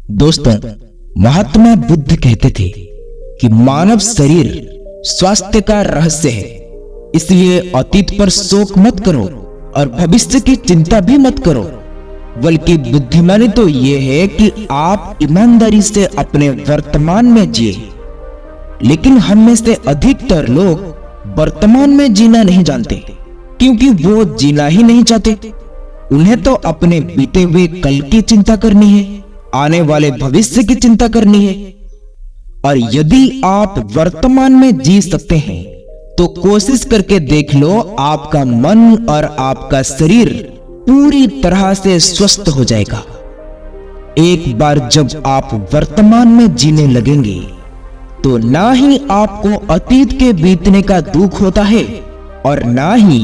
दोस्तों, महात्मा बुद्ध कहते थे कि मानव शरीर स्वास्थ्य का रहस्य है। इसलिए अतीत पर शोक मत करो और भविष्य की चिंता भी मत करो, बल्कि बुद्धिमानी तो ये है कि आप ईमानदारी से अपने वर्तमान में जिए। लेकिन हम में से अधिकतर लोग वर्तमान में जीना नहीं जानते, क्योंकि वो जीना ही नहीं चाहते। उन्हें तो अपने बीते हुए कल की चिंता करनी है, आने वाले भविष्य की चिंता करनी है। और यदि आप वर्तमान में जी सकते हैं तो कोशिश करके देख लो, आपका मन और आपका शरीर पूरी तरह से स्वस्थ हो जाएगा। एक बार जब आप वर्तमान में जीने लगेंगे तो ना ही आपको अतीत के बीतने का दुख होता है और ना ही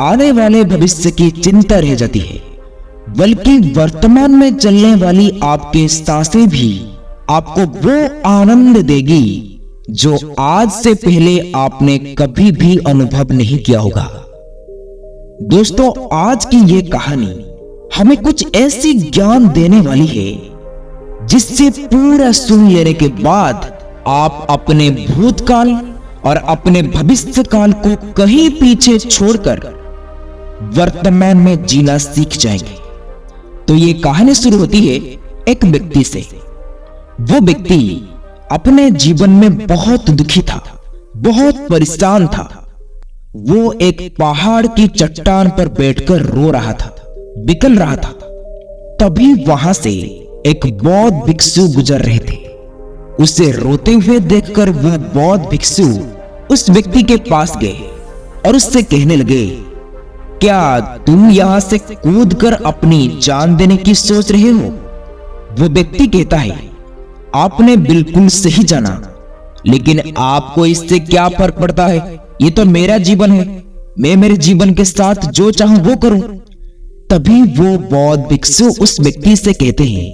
आने वाले भविष्य की चिंता रह जाती है, बल्कि वर्तमान में चलने वाली आपकी सांसें भी आपको वो आनंद देगी जो आज से पहले आपने कभी भी अनुभव नहीं किया होगा। दोस्तों, आज की ये कहानी हमें कुछ ऐसी ज्ञान देने वाली है जिससे पूरा सुन लेने के बाद आप अपने भूतकाल और अपने भविष्य काल को कहीं पीछे छोड़कर वर्तमान में जीना सीख जाएंगे। तो ये कहानी शुरू होती है एक व्यक्ति से। वो व्यक्ति अपने जीवन में बहुत दुखी था, बहुत परेशान था। वो एक पहाड़ की चट्टान पर बैठकर रो रहा था, बिकल रहा था। तभी वहां से एक बौद्ध भिक्षु गुजर रहे थे। उसे रोते हुए देखकर वो बौद्ध भिक्षु उस व्यक्ति के पास गए और उससे कहने लगे, क्या तुम यहां से कूदकर अपनी जान देने की सोच रहे हो? वो व्यक्ति कहता है, आपने बिल्कुल सही जाना, लेकिन आपको इससे क्या फर्क पड़ता है? ये तो मेरा जीवन है, मैं मेरे जीवन के साथ जो चाहूं वो करूं। तभी वो बौद्ध भिक्षु उस व्यक्ति से कहते हैं,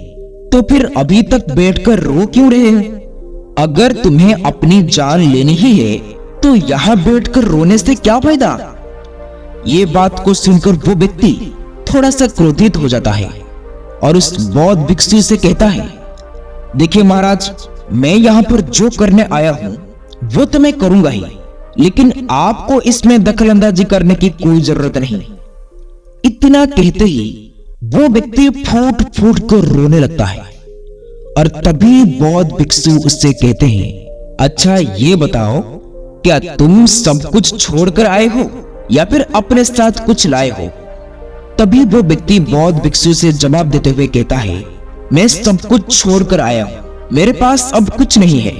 तो फिर अभी तक बैठकर रो क्यों रहे हो? अगर तुम्हें अपनी जान लेनी ही है तो यहां बैठकर रोने से क्या फायदा? ये बात को सुनकर वो व्यक्ति थोड़ा सा क्रोधित हो जाता है और उस बौद्ध भिक्षु से कहता है, देखिए महाराज, मैं यहाँ पर जो करने आया हूँ वो तो मैं करूंगा ही, लेकिन आपको इसमें दखलंदाजी करने की कोई जरूरत नहीं। इतना कहते ही वो व्यक्ति फूट फूट कर रोने लगता है। और तभी बौद्ध भिक्षु उससे कहते हैं, अच्छा ये बताओ, क्या तुम सब कुछ छोड़कर आए हो या फिर अपने साथ कुछ लाए हो? तभी वो व्यक्ति बौद्ध भिक्षु से जवाब देते हुए कहता है, मैं सब कुछ छोड़कर आया हूं, मेरे पास अब कुछ नहीं है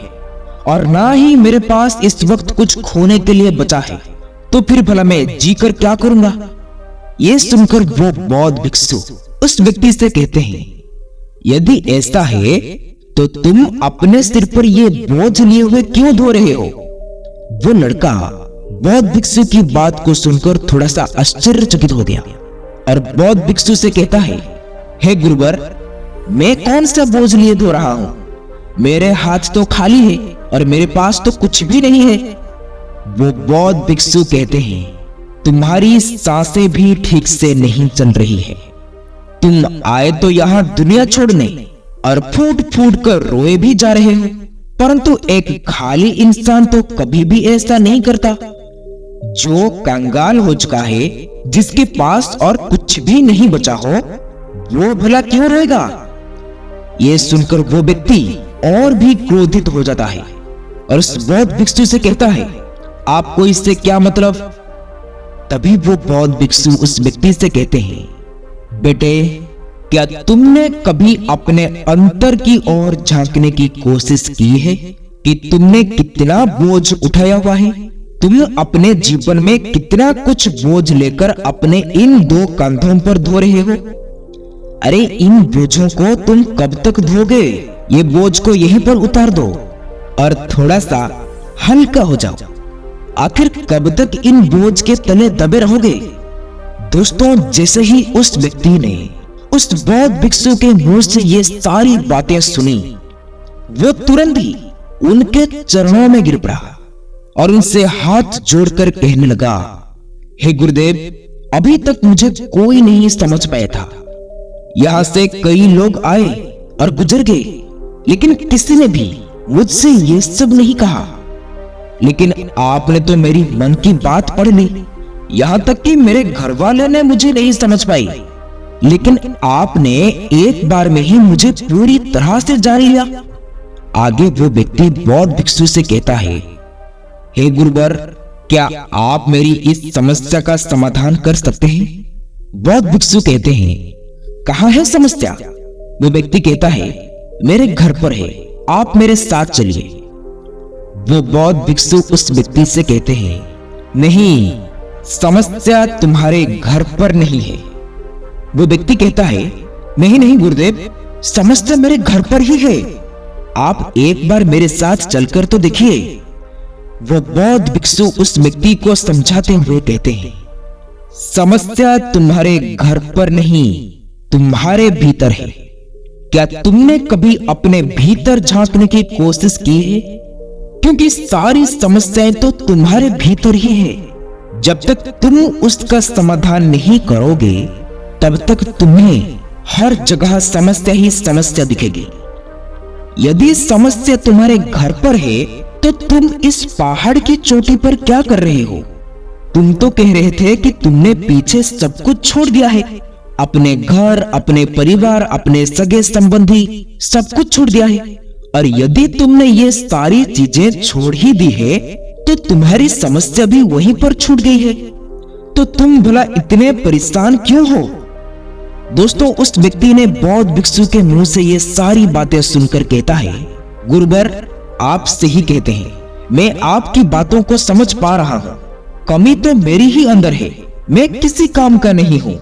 और ना ही मेरे पास इस वक्त कुछ खोने के लिए बचा है, तो फिर भला मैं जीकर क्या करूंगा? ये सुनकर वो बौद्ध भिक्षु उस व्यक्ति से कहते हैं, यदि ऐसा है तो तुम अपने सिर पर ये बोझ लिए हुए क्यों धो रहे हो? वो लड़का बौद्ध भिक्षु की बात को सुनकर थोड़ा सा आश्चर्यचकित हो गया और बौद्ध भिक्षु से कहता है, हे गुरुवर, मैं कौन सा बोझ लिए धो रहा हूं? मेरे हाथ तो खाली है और मेरे पास तो कुछ भी नहीं है। वो बौद्ध भिक्षु कहते हैं, तुम्हारी सांसें भी ठीक से नहीं चल रही है। तुम आए तो यहाँ दुनिया छोड़ने और फूट फूट कर रोए भी जा रहे हो, परंतु एक खाली इंसान तो कभी भी ऐसा नहीं करता। जो कंगाल हो चुका है, जिसके पास और कुछ भी नहीं बचा हो, वो भला क्यों रहेगा? ये सुनकर वो व्यक्ति और भी क्रोधित हो जाता है और उस बौद्ध भिक्षु से कहता है, आपको इससे क्या मतलब? तभी वो बौद्ध भिक्षु उस व्यक्ति से कहते हैं, बेटे, क्या तुमने कभी अपने अंतर की ओर झांकने की कोशिश की है कि तुमने कितना बोझ उठाया हुआ है? तुम अपने जीवन में कितना कुछ बोझ लेकर अपने इन दो कंधों पर धो रहे हो? अरे इन बोझों को तुम कब तक धोगे? ये बोझ को यहीं पर उतार दो और थोड़ा सा हल्का हो जाओ। आखिर कब तक इन बोझ के तले दबे रहोगे? दोस्तों, जैसे ही उस व्यक्ति ने उस बौद्ध भिक्षु के मुंह से ये सारी बातें सुनी, वो तुरंत ही उनके चरणों में गिर पड़ा और उनसे हाथ जोड़कर कहने लगा, हे गुरुदेव, अभी तक मुझे कोई नहीं समझ पाया था। यहां से कई लोग आए और गुजर गए, लेकिन किसी ने भी मुझसे ये सब नहीं कहा। लेकिन आपने तो मेरी मन की बात पढ़ ली, यहाँ तक कि मेरे घर वाले ने मुझे नहीं समझ पाई, लेकिन आपने एक बार में ही मुझे पूरी तरह से जान लिया। आगे वो व्यक्ति बौद्ध भिक्षु से कहता है, हे गुरुवर, क्या आप मेरी इस समस्या का समाधान कर सकते हैं? बौद्ध भिक्षु कहते हैं, कहाँ है समस्या? वो व्यक्ति कहता है, मेरे घर पर है, आप मेरे साथ चलिए। वो बौद्ध भिक्षु उस व्यक्ति से कहते हैं, नहीं, समस्या तुम्हारे घर पर नहीं है। वो व्यक्ति कहता है, नहीं नहीं गुरुदेव, समस्या मेरे घर पर ही है, आप एक बार मेरे साथ चलकर तो देखिए। वो बौद्ध भिक्षु उस व्यक्ति को समझाते हुए कहते हैं, समस्या तुम्हारे घर पर नहीं, तुम्हारे भीतर है। क्या तुमने कभी अपने भीतर झांकने की कोशिश की है? क्योंकि सारी समस्याएं तो तुम्हारे भीतर ही है। जब तक तुम उसका समाधान नहीं करोगे, तब तक तुम्हें हर जगह समस्या ही समस्या दिखेगी। यदि समस्या तुम्हारे घर पर है, तो तुम इस पहाड़ की चोटी पर क्या कर रहे हो? तुम तो कह रहे थे कि तुमने पीछे सब कुछ छोड़ दिया है, अपने घर, अपने परिवार, अपने सगे संबंधी, सब कुछ छोड़ दिया है। और यदि तुमने ये सारी चीजें छोड़ ही दी है, तो तुम्हारी समस्या भी वहीं पर छूट गई है। तो तुम भला इतने परेशान क्यों हो? दोस्तों, उस व्यक्ति ने बौद्ध भिक्षु के मुंह से ये सारी बातें सुनकर कहता है, गुरुवर, आप सही कहते हैं, मैं आपकी बातों को समझ पा रहा हूँ। कमी तो मेरी ही अंदर है, मैं किसी काम का नहीं हूँ।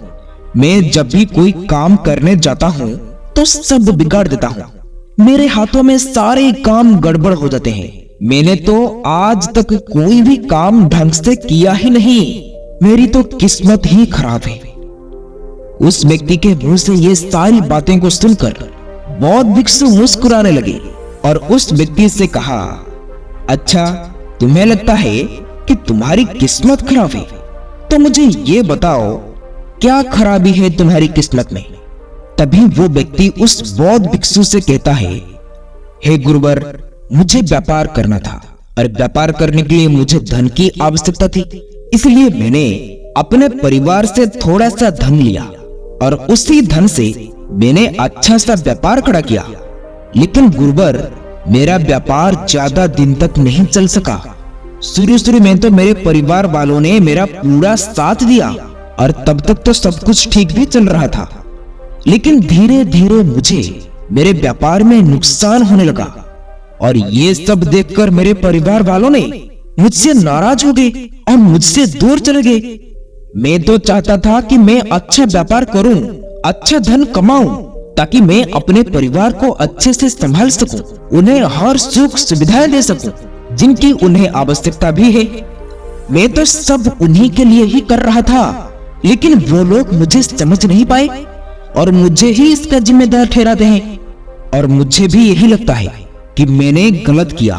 मैं जब भी कोई काम करने जाता हूँ तो सब बिगाड़ देता हूँ। मेरे हाथों में सारे काम गड़बड़ हो जाते हैं। मैंने तो आज तक कोई भी काम ढंग से किया ही नहीं। मेरी तो किस्मत ही खराब है। उस व्यक्ति के मुंह से ये सारी बातें को सुनकर बौद्ध भिक्षु मुस्कुराने लगे और उस व्यक्ति से कहा, अच्छा, तुम्हें लगता है कि तुम्हारी किस्मत खराब है? तो मुझे ये बताओ, क्या खराबी है तुम्हारी किस्मत में? तभी वो व्यक्ति उस बौद्ध भिक्षु से कहता है, हे गुरुवर, मुझे व्यापार करना था और व्यापार करने के लिए मुझे धन की आवश्यकता थी, इसलिए मैंने अपने परिवार से थोड़ा सा धन लिया और उसी धन से मैंने अच्छा सा व्यापार खड़ा किया। लेकिन गुरुवर, मेरा व्यापार ज्यादा दिन तक नहीं चल सका। शुरू में तो मेरे परिवार वालों ने मेरा पूरा साथ दिया और तब तक तो सब कुछ ठीक भी चल रहा था, लेकिन धीरे धीरे मुझे मेरे व्यापार में नुकसान होने लगा और ये सब देखकर मेरे परिवार वालों ने मुझसे नाराज हो गए और मुझसे दूर चले गए। मैं तो चाहता था कि मैं अच्छा व्यापार करूं, अच्छा धन कमाऊं, ताकि मैं अपने परिवार को अच्छे से संभाल सकूं, उन्हें हर सुख सुविधाएं दे सकूं जिनकी उन्हें आवश्यकता भी है। मैं तो सब उन्हीं के लिए ही कर रहा था, लेकिन वो लोग मुझे समझ नहीं पाए और मुझे ही इसका जिम्मेदार ठहराते हैं। और मुझे भी यही लगता है कि मैंने गलत किया,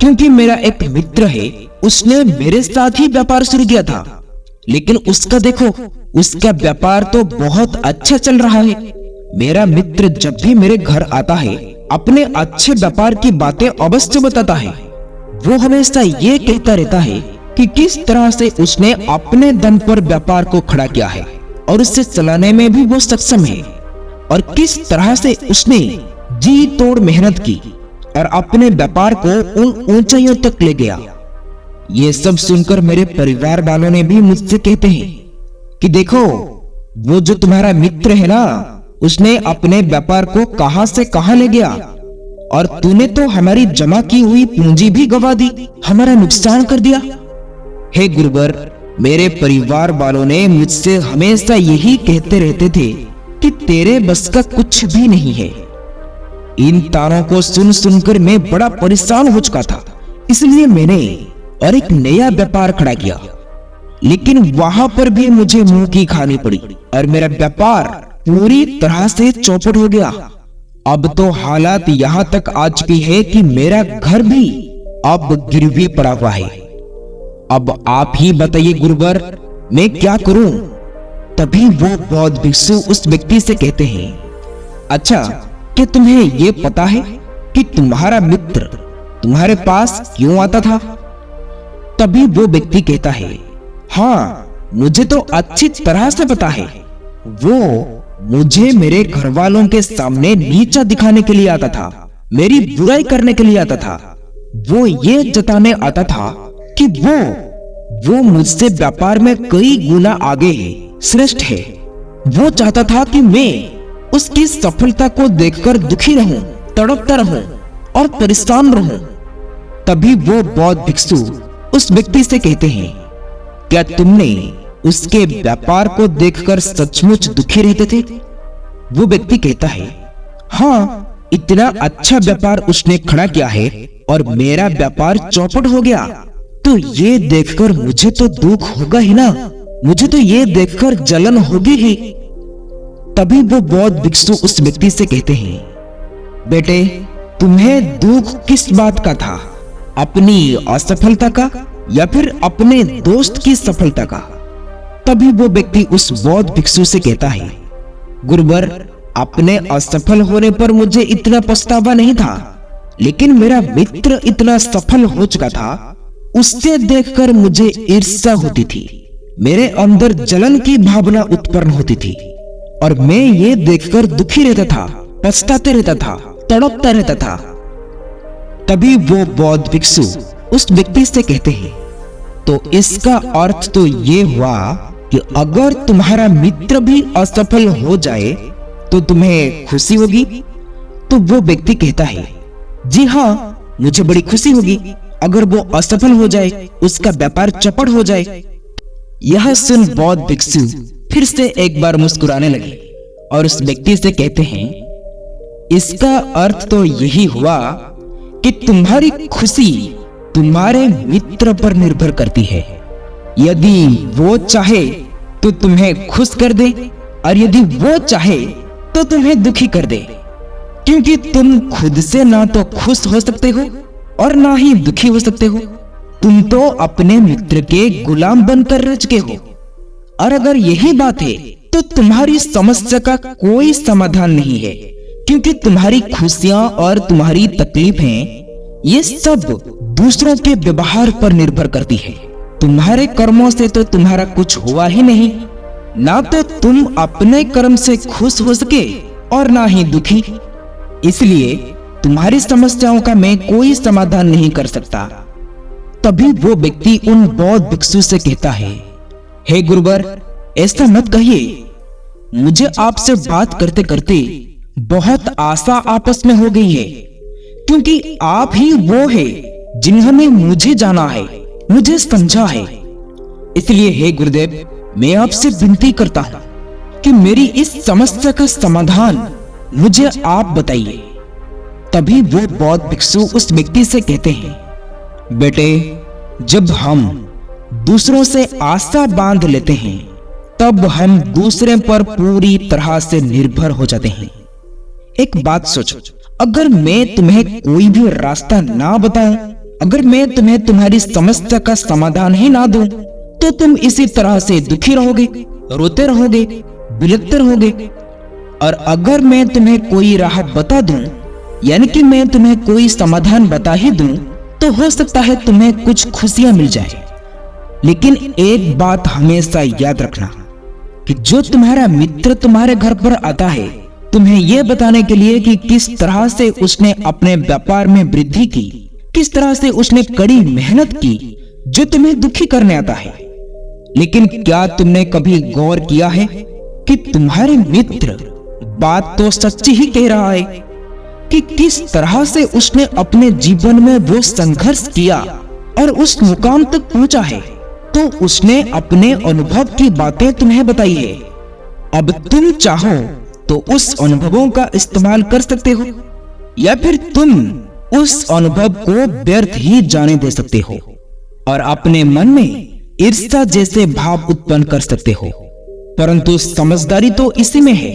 क्योंकि मेरा एक मित्र है, उसने मेरे साथ ही व्यापार शुरू किया था, लेकिन उसका देखो, उसका व्यापार तो बहुत अच्छा चल रहा है। मेरा मित्र जब भी मेरे घर आता है, अपने अच्छे व्यापार की बातें अवश्य बताता है। वो हमेशा ये कहता रहता है कि किस तरह से उसने अपने दम पर व्यापार को खड़ा किया है और उसे चलाने में भी वो सक्षम है, और किस तरह से उसने जी तोड़ मेहनत की और अपने व्यापार को उन ऊंचाइयों तक ले गया। ये सब सुनकर मेरे परिवार वालों ने भी मुझसे कहते हैं कि देखो, वो जो तुम्हारा मित्र है ना, उसने अपने व्यापार को कहां से कहां ले गया, और तूने तो हमारी जमा की हुई पूंजी भी गवा दी, हमारा नुकसान कर दिया। हे गुरुवर, मेरे परिवार वालों ने मुझसे हमेशा यही कहते रहते थे कि तेरे बस का कुछ भी नहीं है। इन तानों को सुन सुनकर मैं बड़ा परेशान हो चुका था, इसलिए मैंने और एक नया व्यापार खड़ा किया, लेकिन वहां पर भी मुझे मुंह की खानी पड़ी और मेरा व्यापार पूरी तरह से चौपट हो गया। अब तो हालात यहाँ तक आ चुकी है कि मेरा घर भी अब गिरवी पड़ा हुआ है। अब आप ही बताइए गुरुवर, मैं क्या करूं? तभी वो बौद्ध भिक्षु उस व्यक्ति से कहते हैं, अच्छा, क्या तुम्हें ये पता है कि तुम्हारा मित्र तुम्हारे पास क्यों आता था? तभी वो व्यक्ति कहता है, हाँ मुझे तो अच्छी तरह से पता है। वो मुझे मेरे घर वालों के सामने नीचा दिखाने के लिए आता था, मेरी बुराई करने के लिए आता था। वो ये जताने आता था कि वो मुझसे व्यापार में कई गुना आगे है, श्रेष्ठ है। वो चाहता था कि मैं उसकी सफलता को देखकर दुखी रहूं, तड़पता रहूं और परेशान रहूं। तभी वो बौद्ध भिक्षु उस व्यक्ति से कहते हैं, क्या तुमने उसके व्यापार को देखकर सचमुच दुखी रहते थे? वो व्यक्ति कहता है, हाँ इतना अच्छा व्यापार उसने खड़ा किया है और मेरा व्यापार चौपट हो गया, तो ये देखकर मुझे तो दुख होगा ही ना, मुझे तो ये देखकर जलन होगी ही। तभी वो बौद्ध भिक्षु उस व्यक्ति से कहते हैं, बेटे तुम्हें दुख किस बात का था, अपनी असफलता का या फिर अपने दोस्त की सफलता का? तभी वो व्यक्ति उस बौद्ध भिक्षु से कहता है, गुरुवर अपने असफल होने पर मुझे इतना पछतावा नहीं था, लेकिन मेरा मित्र इतना सफल हो चुका था, उससे देखकर मुझे ईर्ष्या होती थी, मेरे अंदर जलन की भावना उत्पन्न होती थी और मैं ये देखकर दुखी रहता था, पछताते रहता था, तड़पता रहता था। तभी वो बौद्ध भिक्षु उस व्यक्ति से कहते हैं, तो इसका अर्थ तो ये हुआ कि अगर तुम्हारा मित्र भी असफल हो जाए तो तुम्हें खुशी होगी? तो वो व्यक्ति कहता है, जी हाँ मुझे बड़ी खुशी होगी अगर वो असफल हो जाए, उसका व्यापार चौपट हो जाए। यह सुन बौद्ध भिक्षु फिर से एक बार मुस्कुराने लगे और उस व्यक्ति से कहते हैं, इसका अर्थ तो यही हुआ कि तुम्हारी खुशी तुम्हारे मित्र पर निर्भर करती है। यदि वो चाहे तो तुम्हें खुश कर दे और यदि वो चाहे तो तुम्हें दुखी कर दे, क्योंकि तुम खुद से ना तो खुश हो सकते हो और ना ही दुखी हो सकते हो। तुम तो अपने मित्र के गुलाम बनकर रह चुके हो। और अगर यही बात है तो तुम्हारी समस्या का कोई समाधान नहीं है, क्योंकि तुम्हारी खुशियां और तुम्हारी तकलीफें ये सब दूसरों के व्यवहार पर निर्भर करती है। तुम्हारे कर्मों से तो तुम्हारा कुछ हुआ ही नहीं, ना तो तुम अपने कर्म से खुश हो सके और ना ही दुखी। इसलिए तुम्हारी समस्याओं का मैं कोई समाधान नहीं कर सकता। तभी वो व्यक्ति उन बौद्ध भिक्षु से कहता है, हे गुरुवर ऐसा मत कहिए, मुझे आपसे बात करते करते बहुत आशा आपस में हो गई है, क्योंकि आप ही वो है जिन्होंने मुझे जाना है, मुझे समझा है। इसलिए हे गुरुदेव मैं आपसे विनती करता हूं कि मेरी इस समस्या का समाधान मुझे आप बताइए। तभी वो बौद्ध भिक्षु उस व्यक्ति से कहते हैं, बेटे जब हम दूसरों से आशा बांध लेते हैं तब हम दूसरे पर पूरी तरह से निर्भर हो जाते हैं। एक बात सोचो, अगर मैं तुम्हें कोई भी रास्ता ना बताऊं, अगर मैं तुम्हें तुम्हारी समस्या का समाधान ही ना दूं, तो तुम इसी तरह से दुखी रहोगे, रोते रहोगे, बिलखते रहोगे। और अगर मैं तुम्हें कोई राहत बता दूं, यानी कि मैं तुम्हें कोई समाधान बता ही दूं, तो हो सकता है तुम्हें कुछ खुशियां मिल जाए। लेकिन एक बात हमेशा याद रखना कि जो तुम्हारा मित्र तुम्हारे घर पर आता है तुम्हें यह बताने के लिए कि किस तरह से उसने अपने व्यापार में वृद्धि की, किस तरह से उसने कड़ी मेहनत की, जो तुम्हें दुखी करने आता है। लेकिन क्या तुमने कभी गौर किया है कि तुम्हारे मित्र बात तो सच्ची ही कह रहा है कि किस तरह से उसने अपने जीवन में वो संघर्ष किया और उस मुकाम तक पहुंचा है, तो उसने अपने अनुभव की बातें तुम्हें बताई है। अब तुम चाहो तो उस अनुभवों का इस्तेमाल कर सकते हो या फिर तुम उस अनुभव को व्यर्थ ही जाने दे सकते हो और अपने मन में ईर्ष्या जैसे भाव उत्पन्न कर सकते हो। परंतु समझदारी तो इसी में है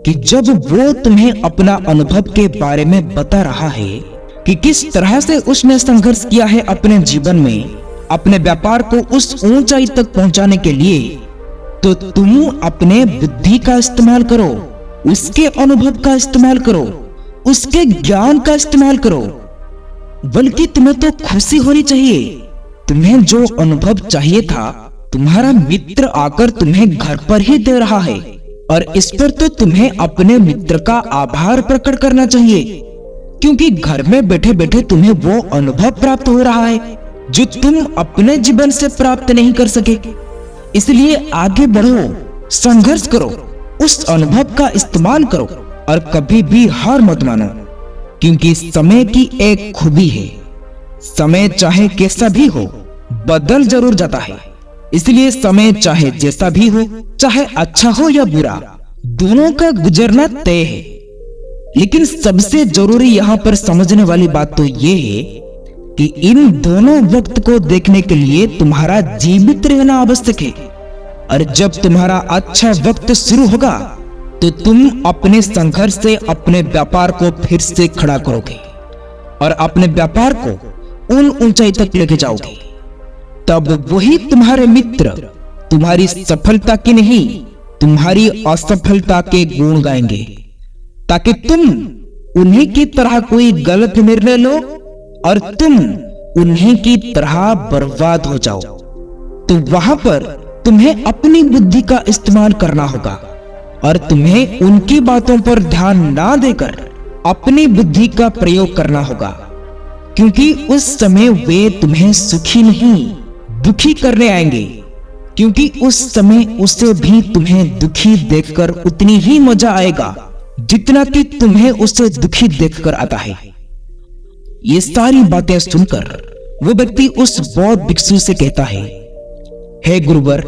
कि जब वो तुम्हें अपना अनुभव के बारे में बता रहा है कि किस तरह से उसने संघर्ष किया है अपने जीवन में, अपने व्यापार को उस ऊंचाई तक पहुंचाने के लिए, तो तुम अपने बुद्धि का इस्तेमाल करो, उसके अनुभव का इस्तेमाल करो उसके ज्ञान का इस्तेमाल करो। बल्कि तुम्हें तो खुशी होनी चाहिए। तुम्हें जो अनुभव चाहिए था तुम्हारा मित्र आकर तुम्हें घर पर ही दे रहा है, और इस पर तो तुम्हें अपने मित्र का आभार प्रकट करना चाहिए, क्योंकि घर में बैठे बैठे तुम्हें वो अनुभव प्राप्त हो रहा है जो तुम अपने जीवन से प्राप्त नहीं कर सके। इसलिए आगे बढ़ो, संघर्ष करो, उस अनुभव का इस्तेमाल करो और कभी भी हार मत मानो, क्योंकि समय की एक खूबी है, समय चाहे कैसा भी हो बदल जरूर जाता है। इसलिए समय चाहे जैसा भी हो, चाहे अच्छा हो या बुरा, दोनों का गुजरना तय है। लेकिन सबसे जरूरी यहाँ पर समझने वाली बात तो ये है कि इन दोनों वक्त को देखने के लिए तुम्हारा जीवित रहना आवश्यक है। और जब तुम्हारा अच्छा वक्त शुरू होगा तो तुम अपने संघर्ष से अपने व्यापार को फिर से खड़ा करोगे और अपने व्यापार को उन ऊंचाई तक लेके जाओगे। तब वही तुम्हारे मित्र तुम्हारी सफलता की नहीं, तुम्हारी असफलता के गुण गाएंगे, ताकि तुम उन्हीं की तरह कोई गलत निर्णय लो और तुम उन्हीं की तरह बर्बाद हो जाओ। तो वहां पर तुम्हें अपनी बुद्धि का इस्तेमाल करना होगा और तुम्हें उनकी बातों पर ध्यान ना देकर अपनी बुद्धि का प्रयोग करना होगा, क्योंकि उस समय वे तुम्हें सुखी नहीं दुखी करने आएंगे, क्योंकि उस समय उसे भी तुम्हें दुखी देखकर उतनी ही मजा आएगा जितना कि तुम्हें उसे दुखी देखकर आता है। ये सारी बातें सुनकर वो व्यक्ति उस बौद्ध भिक्षु से कहता है, हे गुरुवर,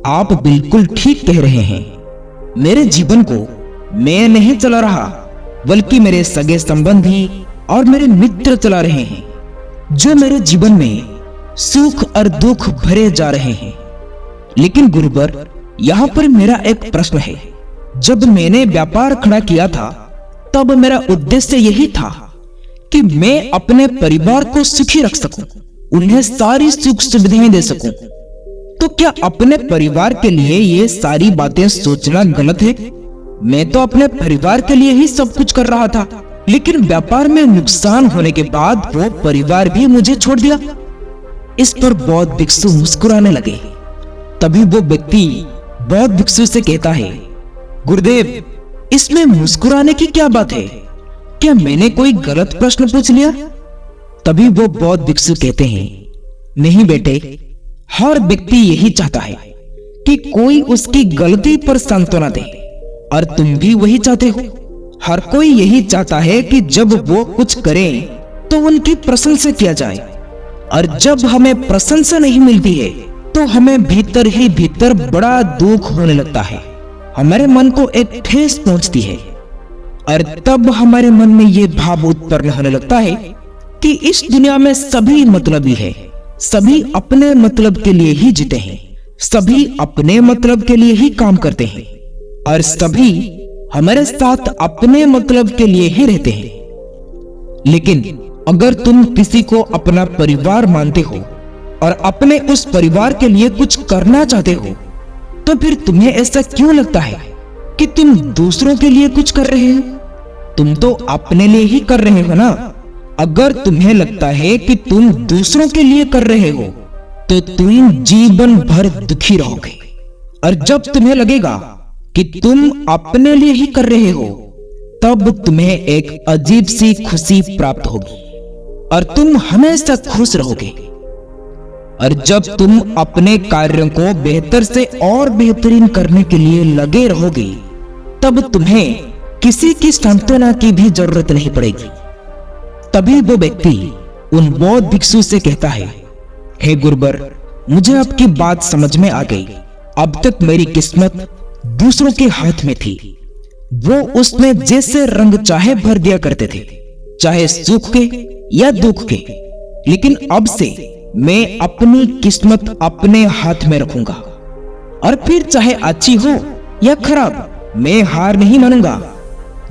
आप बिल्कुल ठीक कह रहे हैं। मेरे जीवन को मैं नहीं चला रहा, बल्कि मेरे सगे संबंधी और मेरे मित्र चला रहे हैं, जो मेरे जीवन में सुख और दुख भरे जा रहे हैं। लेकिन गुरुवर, यहाँ पर मेरा एक प्रश्न है। जब मैंने व्यापार खड़ा किया था तब मेरा उद्देश्य यही था कि मैं अपने परिवार को सुखी रख सकूं, उन्हें सारी सुख सुविधाएं दे सकूं। तो क्या अपने परिवार के लिए ये सारी बातें सोचना गलत है? मैं तो अपने परिवार के लिए ही सब कुछ कर रहा था, लेकिन व्यापार में नुकसान होने के बाद वो परिवार भी मुझे छोड़ दिया। इस पर बौद्ध भिक्षु मुस्कुराने लगे। तभी वो व्यक्ति बौद्ध भिक्षु से कहता है, गुरुदेव, इसमें मुस्कुराने की क्या बात है? क्या मैंने कोई गलत प्रश्न पूछ लिया? तभी वो बौद्ध भिक्षु कहते हैं, नहीं बेटे, हर व्यक्ति यही चाहता है कि कोई उसकी गलती पर सांत्वना दे, और तुम भी वही चाहते हो। हर कोई यही चाहता है कि जब वो कुछ करें तो उनकी प्रशंसा किया जाए, और जब हमें प्रशंसा नहीं मिलती है तो हमें भीतर ही भीतर बड़ा दुख होने लगता है। हमारे मन को एक ठेस पहुंचती है, और तब हमारे मन में ये भाव उत्पन्न होने लगता है कि इस दुनिया में सभी मतलबी है, सभी अपने मतलब के लिए ही जीते हैं, सभी अपने मतलब के लिए ही काम करते हैं, और सभी हमारे साथ अपने मतलब के लिए ही रहते हैं। लेकिन अगर तुम किसी को अपना परिवार मानते हो और अपने उस परिवार के लिए कुछ करना चाहते हो, तो फिर तुम्हें ऐसा क्यों लगता है कि तुम दूसरों के लिए कुछ कर रहे हो? तुम तो अपने लिए ही कर रहे हो ना। अगर तुम्हें लगता है कि तुम दूसरों के लिए कर रहे हो तो तुम जीवन भर दुखी रहोगे, और जब तुम्हें लगेगा कि तुम अपने लिए ही कर रहे हो तब तुम्हें एक अजीब सी खुशी प्राप्त होगी और तुम हमेशा खुश रहोगे। और जब तुम अपने कार्यों को बेहतर से और बेहतरीन करने के लिए लगे रहोगे तब तुम्हें किसी की सांत्वना की भी जरूरत नहीं पड़ेगी। तभी वो व्यक्ति उन बौद्ध भिक्षु से कहता है, हे गुरुवर, मुझे आपकी बात समझ में आ गई। अब तक मेरी किस्मत दूसरों के हाथ में थी, वो उसमें जैसे रंग चाहे भर दिया करते थे, चाहे सुख के या दुख के। लेकिन अब से मैं अपनी किस्मत अपने हाथ में रखूंगा, और फिर चाहे अच्छी हो या खराब, मैं हार नहीं मानूंगा।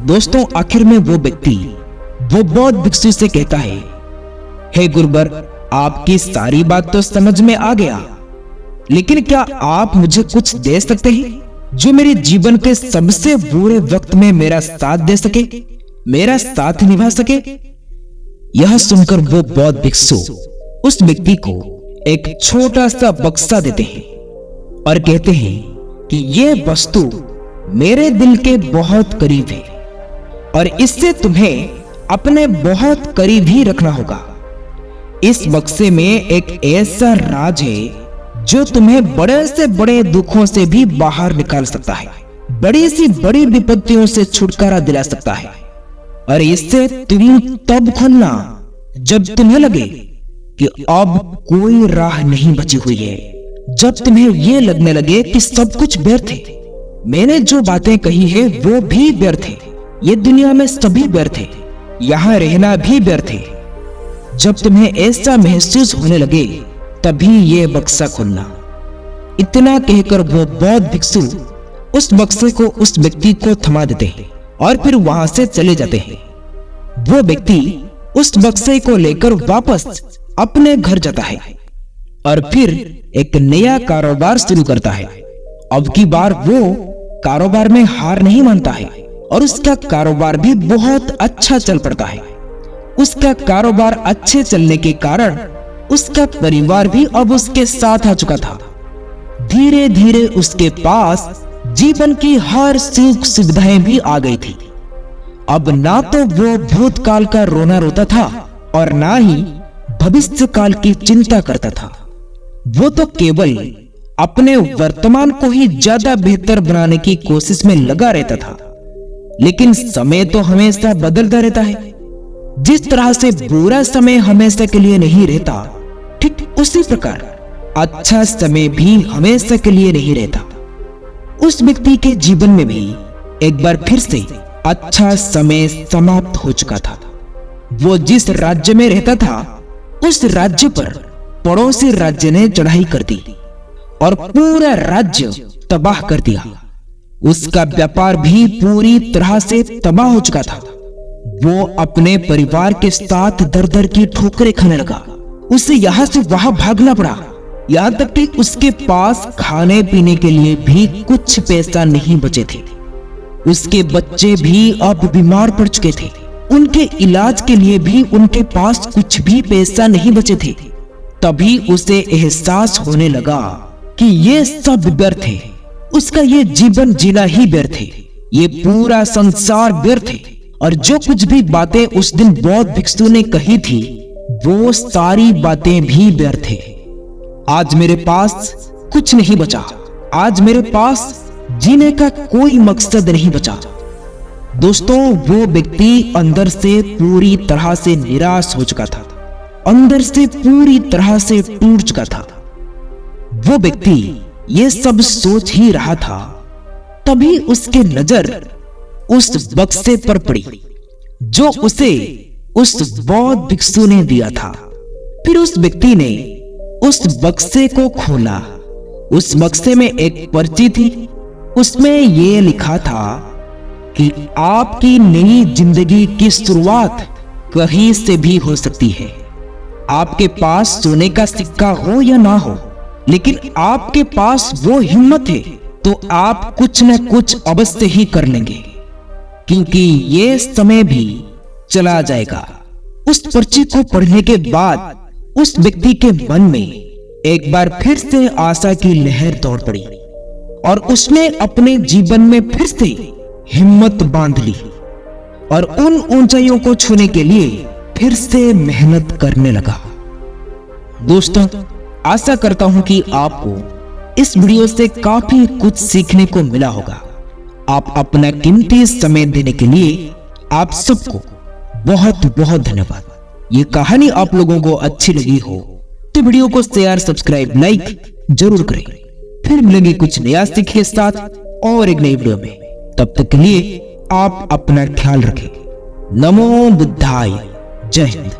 दोस्तों, आखिर में वो व्यक्ति वो बौद्ध भिक्षु से कहता है, हे गुरुवर, आपकी सारी बात तो समझ में आ गया, लेकिन क्या आप मुझे कुछ दे सकते हैं जो मेरे जीवन के सबसे बुरे वक्त में मेरा साथ दे सके? मेरा साथ निभा सके। यह सुनकर वो बौद्ध भिक्षु उस व्यक्ति को एक छोटा सा बक्सा देते हैं और कहते हैं कि यह वस्तु मेरे दिल के बहुत करीब है और इससे तुम्हें अपने बहुत करीब ही रखना होगा। इस बक्से में एक ऐसा राज है जो तुम्हें बड़े से बड़े दुखों से भी बाहर निकाल सकता है, बड़ी सी बड़ी विपत्तियों से छुटकारा दिला सकता है। और इससे तुम तब खोलना जब तुम्हें लगे कि अब कोई राह नहीं बची हुई है, जब तुम्हें यह लगने लगे कि सब कुछ व्यर्थ है, मैंने जो बातें कही है वो भी व्यर्थ है, ये दुनिया में सभी व्यर्थ है, यहाँ रहना भी व्यर्थ है। जब तुम्हें ऐसा महसूस होने लगे तभी ये बक्सा खोलना। इतना कहकर वो बौद्ध भिक्षु उस बक्से को उस व्यक्ति को थमा देते हैं और फिर वहां से चले जाते हैं। वो व्यक्ति उस बक्से को लेकर वापस अपने घर जाता है और फिर एक नया कारोबार शुरू करता है। अब की बार वो कारोबार में हार नहीं मानता है और उसका कारोबार भी बहुत अच्छा चल पड़ता है। उसका कारोबार अच्छे चलने के कारण उसका परिवार भी अब उसके साथ आ चुका था। धीरे धीरे उसके पास जीवन की हर सुख सुविधाएं भी आ गई थी। अब ना तो वो भूतकाल का रोना रोता था और ना ही भविष्य काल की चिंता करता था। वो तो केवल अपने वर्तमान को ही ज्यादा बेहतर बनाने की कोशिश में लगा रहता था। लेकिन समय तो हमेशा बदलता रहता है। जिस तरह से बुरा समय हमेशा के लिए नहीं रहता, ठीक उसी प्रकार अच्छा समय भी हमेशा के लिए नहीं रहता। उस व्यक्ति के जीवन में भी एक बार फिर से अच्छा समय समाप्त हो चुका था। वो जिस राज्य में रहता था उस राज्य पर पड़ोसी राज्य ने चढ़ाई कर दी और पूरा राज्य तबाह कर दिया। उसका व्यापार भी पूरी तरह से तबाह हो चुका था। वो अपने परिवार के साथ दर दर की ठोकरें खाने लगा। उसे यहाँ से वहां भागना पड़ा, यहाँ तक कि उसके पास खाने पीने के लिए भी कुछ पैसा नहीं बचे थे। उसके बच्चे भी अब बीमार पड़ चुके थे। उनके इलाज के लिए भी उनके पास कुछ भी पैसा नहीं बचे थे। तभी उसे एहसास होने लगा कि ये सब व्यर्थ है। उसका ये जीवन जीना ही व्यर्थ है, ये पूरा संसार व्यर्थ है। और जो कुछ भी बातें उस दिन बौद्ध भिक्षु ने कही थी वो सारी बातें भी व्यर्थ है। आज मेरे पास कुछ नहीं बचा, आज मेरे पास जीने का कोई मकसद नहीं बचा। दोस्तों, वो व्यक्ति अंदर से पूरी तरह से निराश हो चुका था, अंदर से पूरी तरह से टूट चुका था। वो व्यक्ति ये सब सोच ही रहा था, तभी उसकी नजर उस बक्से पर पड़ी जो उसे उस बौद्ध भिक्षु ने दिया था। फिर उस व्यक्ति ने उस बक्से को खोला। उस बक्से में एक पर्ची थी। उसमें यह लिखा था कि आपकी नई जिंदगी की शुरुआत कहीं से भी हो सकती है। आपके पास सोने का सिक्का हो या ना हो, लेकिन आपके पास वो हिम्मत है तो आप कुछ न कुछ अवश्य ही कर लेंगे, क्योंकि ये समय भी चला जाएगा। उस पर्ची को पढ़ने के बाद उस व्यक्ति के मन में एक बार फिर से आशा की लहर दौड़ पड़ी और उसने अपने जीवन में फिर से हिम्मत बांध ली और उन ऊंचाइयों को छूने के लिए फिर से मेहनत करने लगा। दोस्तों, आशा करता हूं कि आपको इस वीडियो से काफी कुछ सीखने को मिला होगा। आप अपना कीमती समय देने के लिए आप सबको बहुत बहुत धन्यवाद। ये कहानी आप लोगों को अच्छी लगी हो तो वीडियो को शेयर, सब्सक्राइब, लाइक जरूर करें। फिर मिलेंगे कुछ नया सीख के साथ और एक नई वीडियो में। तब तक के लिए आप अपना ख्याल रखें। नमो बुद्धाय। जय हिंद।